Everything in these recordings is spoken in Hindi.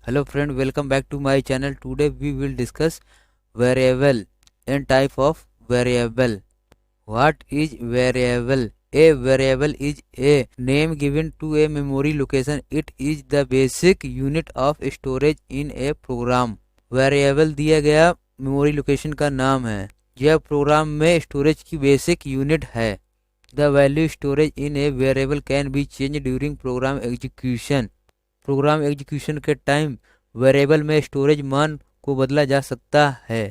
Hello friend, welcome back to my channel. Today we will discuss variable and type of variable. What is variable? A variable is a name given to a memory location. It is the basic unit of storage in a program. Variable दिया गया मेमोरी लोकेशन का नाम है। यह प्रोग्राम में स्टोरेज की बेसिक यूनिट है। The value storage in a variable can be changed during program execution. Program execution के टाइम वेरिएबल में स्टोरेज मान को बदला जा सकता है।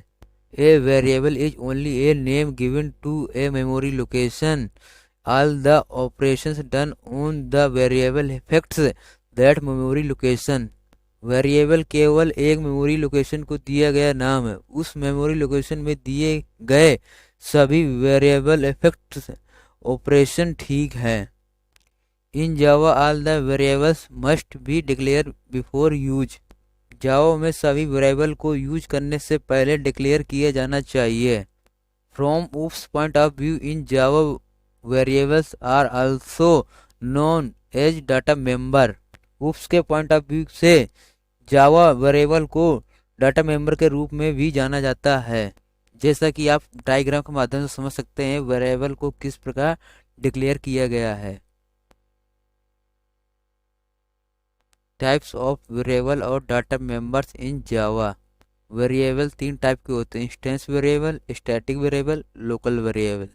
A variable is only a name given to a memory location. All the operations done on the variable effects that memory location. Variable केवल एक मेमोरी लोकेशन को दिया गया नाम है। उस मेमोरी लोकेशन में दिए गए सभी वेरिएबल इफेक्ट्स ऑपरेशन ठीक है। In Java all the variables must be declare before use. Java में सभी वेरिएबल को यूज करने से पहले डिक्लेयर किया जाना चाहिए। From OOPs point of view in Java variables are also known as data member. OOPs के पॉइंट ऑफ व्यू से जावा वेरिएबल को डाटा मेंबर के रूप में भी जाना जाता है। जैसा कि आप डायग्राम के माध्यम से समझ सकते हैं वेरिएबल को किस प्रकार डिक्लेयर किया गया है। टाइप्स ऑफ वेरिएबल और data members in Java. Variable तीन टाइप के होते हैं, instance variable, static variable, local variable.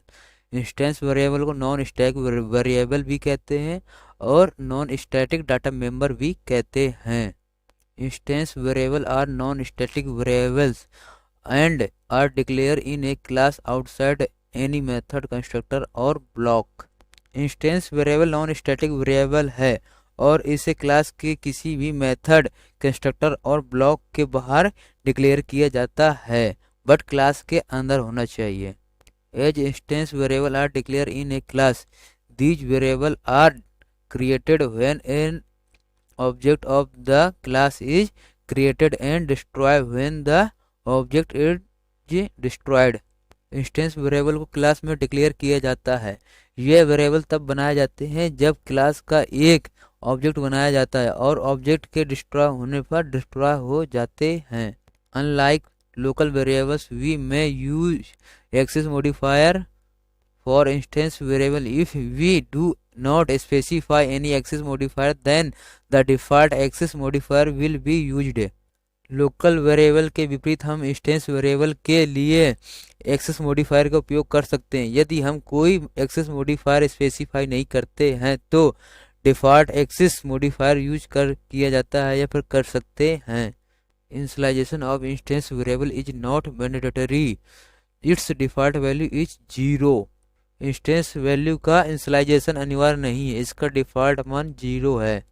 Instance variable को नॉन स्टैटिक वेरिएबल भी कहते हैं और नॉन स्टैटिक डाटा मेंबर भी कहते हैं। Instance variable are non static variables and are declare in a class outside any method, constructor और block. Instance variable non static variable है और इसे क्लास के किसी भी मेथड, कंस्ट्रक्टर और ब्लॉक के बाहर डिक्लेयर किया जाता है, बट क्लास के अंदर होना चाहिए। As instance variable are declare in a class, these variable are created when an object of the class is created and destroy when the object is destroyed. Instance variable को क्लास में डिक्लेयर किया जाता है। यह वेरिएबल तब बनाए जाते हैं जब क्लास का एक ऑब्जेक्ट बनाया जाता है और ऑब्जेक्ट के डिस्ट्रॉय होने पर डिस्ट्रॉय हो जाते हैं। Unlike local variables we may use access modifier for instance variable. If we do not specify any access modifier then the default access modifier will be used. Local variable के विपरीत हम इंस्टेंस वेरिएबल के लिए एक्सेस मॉडिफायर का उपयोग कर सकते हैं। यदि हम कोई एक्सेस मॉडिफायर स्पेसिफाई नहीं करते हैं तो डिफॉल्ट एक्सेस मॉडिफायर यूज किया जाता है या फिर कर सकते हैं। Initialisation of instance variable is not mandatory, it's default value is 0। Instance value का इनिशियलाइजेशन अनिवार्य नहीं है, इसका डिफॉल्ट मान 0 है।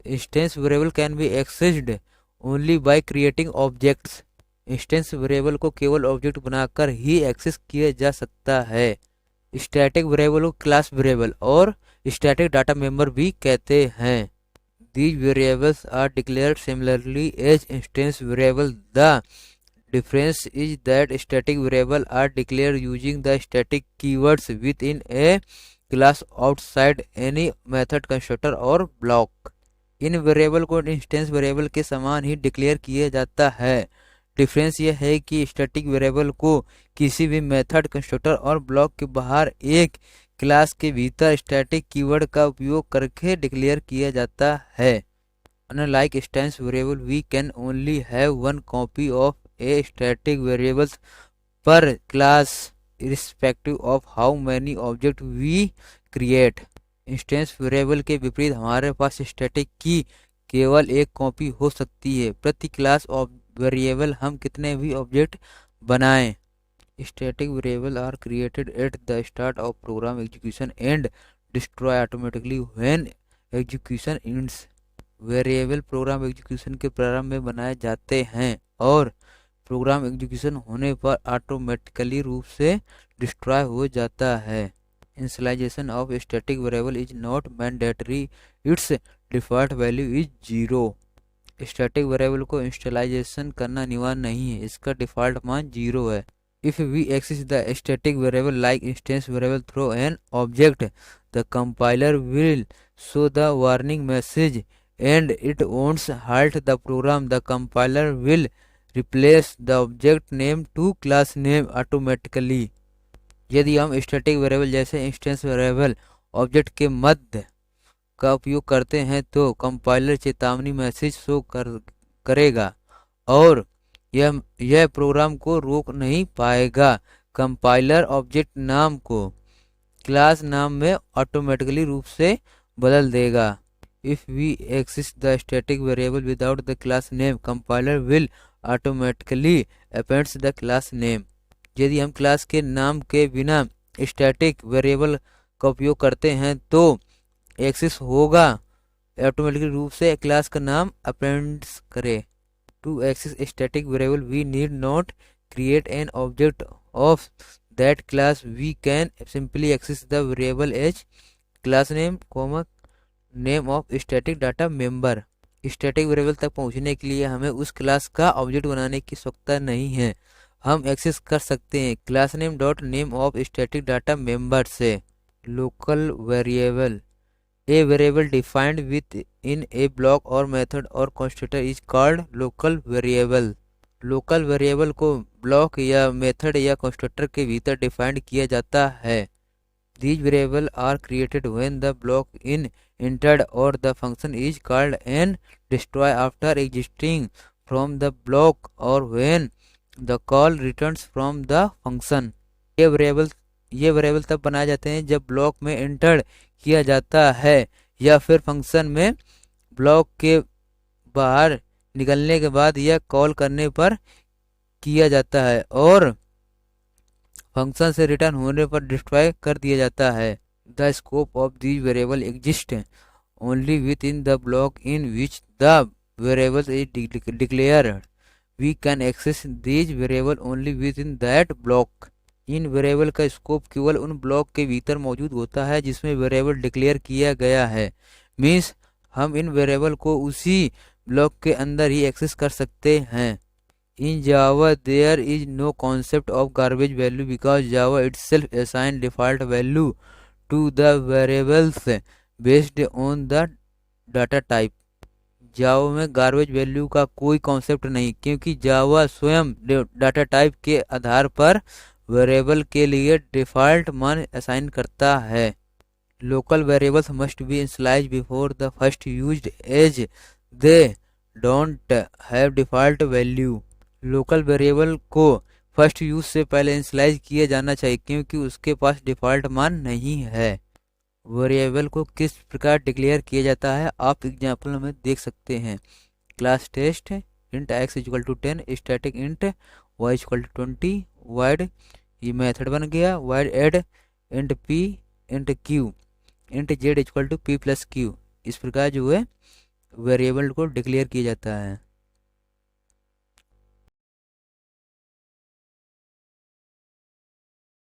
Instance variable can be accessed only by creating objects. Instance variable को केवल ऑब्जेक्ट बनाकर ही एक्सेस किया जा सकता है। स्टैटिक वेरिएबल को क्लास वेरिएबल और स्टैटिक डाटा मेंबर भी कहते हैं। These variables are declared similarly as instance variable. The difference is that static variables are declared using the static keywords within a class outside any method, constructor और block. इन वेरिएबल को इंस्टेंस वेरिएबल के समान ही डिक्लेयर किया जाता है। डिफरेंस यह है कि स्टैटिक वेरिएबल को किसी भी मेथड, कंस्ट्रक्टर और ब्लॉक के बाहर एक क्लास के भीतर स्टैटिक कीवर्ड का उपयोग करके डिक्लेयर किया जाता है। Unlike instance variable we can only have one copy of a static variables per class irrespective of how many object we create. Instance variable के विपरीत हमारे पास स्टैटिक की केवल एक कॉपी हो सकती है, प्रति क्लास वेरिएबल हम कितने भी ऑब्जेक्ट बनाएं। Static variable are created at the start of program execution and destroy automatically when execution ends. Variable program execution के प्रारंभ में बनाए जाते हैं और प्रोग्राम एग्जीक्यूशन होने पर ऑटोमेटिकली रूप से डिस्ट्रॉय हो जाता है। Initialisation of static variable is not mandatory, it's default value is 0। Static variable को इंस्टॉलाइजेशन करना अनिवार्य नहीं है, इसका डिफॉल्ट मान 0 है। If we access the static variable like instance variable through an object, the compiler will show the warning message and it won't halt the program. The compiler will replace the object name to class name automatically. यदि हम स्टैटिक वेरिएबल जैसे इंस्टेंस वेरिएबल ऑब्जेक्ट के मध्य का उपयोग करते हैं तो कंपाइलर चेतावनी मैसेज शो करेगा और यह प्रोग्राम को रोक नहीं पाएगा। कंपाइलर ऑब्जेक्ट नाम को क्लास नाम में ऑटोमेटिकली रूप से बदल देगा। If we access the static variable without the class name compiler will automatically appends the class name. यदि हम क्लास के नाम के बिना स्टैटिक वेरिएबल का उपयोग करते हैं तो एक्सेस होगा ऑटोमेटिकली रूप से क्लास का नाम अपेंड्स करे। To access static variable we need not create an object of that class, we can simply access the variable as class name comma name of static data member. Static variable तक पहुंचने के लिए हमें उस क्लास का ऑब्जेक्ट बनाने की आवश्यकता नहीं है, हम एक्सेस कर सकते हैं class name dot name of static data member से। Local variable, a variable defined within a block और मेथड और constructor is called local variable. Local variable को ब्लॉक या मेथड या कंस्ट्रक्टर के भीतर डिफाइंड किया जाता है। These variables are created when the block is entered or the function is called and destroyed after exiting from the block or when the call returns from the function। ये वेरिएबल तब बनाए जाते हैं जब ब्लॉक में एंटर किया जाता है या फिर फंक्शन में ब्लॉक के बाहर निकलने के बाद या कॉल करने पर किया जाता है और फंक्शन से रिटर्न होने पर डिस्ट्रॉय कर दिया जाता है। The scope of these variable exist only within the block in which the variable is declared, we can access these variable only within that block. इन वेरिएबल का स्कोप केवल उन ब्लॉक के भीतर मौजूद होता है जिसमें वेरिएबल डिक्लेयर किया गया है। मीन्स हम इन वेरिएबल को उसी ब्लॉक के अंदर ही एक्सेस कर सकते हैं। In Java, there is no concept of garbage value because Java itself assigns default value to the variables based on the data type। जावा में गार्बेज वैल्यू का कोई कॉन्सेप्ट नहीं क्योंकि जावा स्वयं डाटा टाइप के आधार पर वेरिएबल के लिए डिफॉल्ट मान असाइन करता है। Local variables must be initialised before the first used as they don't have default value. Local variable को फर्स्ट यूज से पहले इनिशियलाइज किया जाना चाहिए क्योंकि उसके पास डिफॉल्ट मान नहीं है। वेरिएबल को किस प्रकार डिक्लेयर किया जाता है आप एग्जाम्पल में देख सकते हैं। Class test int x equal to 10, static int y equal to 20, void ये मेथड बन गया, void add int p int q int z equal to p plus q। इस प्रकार जो है वेरिएबल को डिक्लेयर किया जाता है।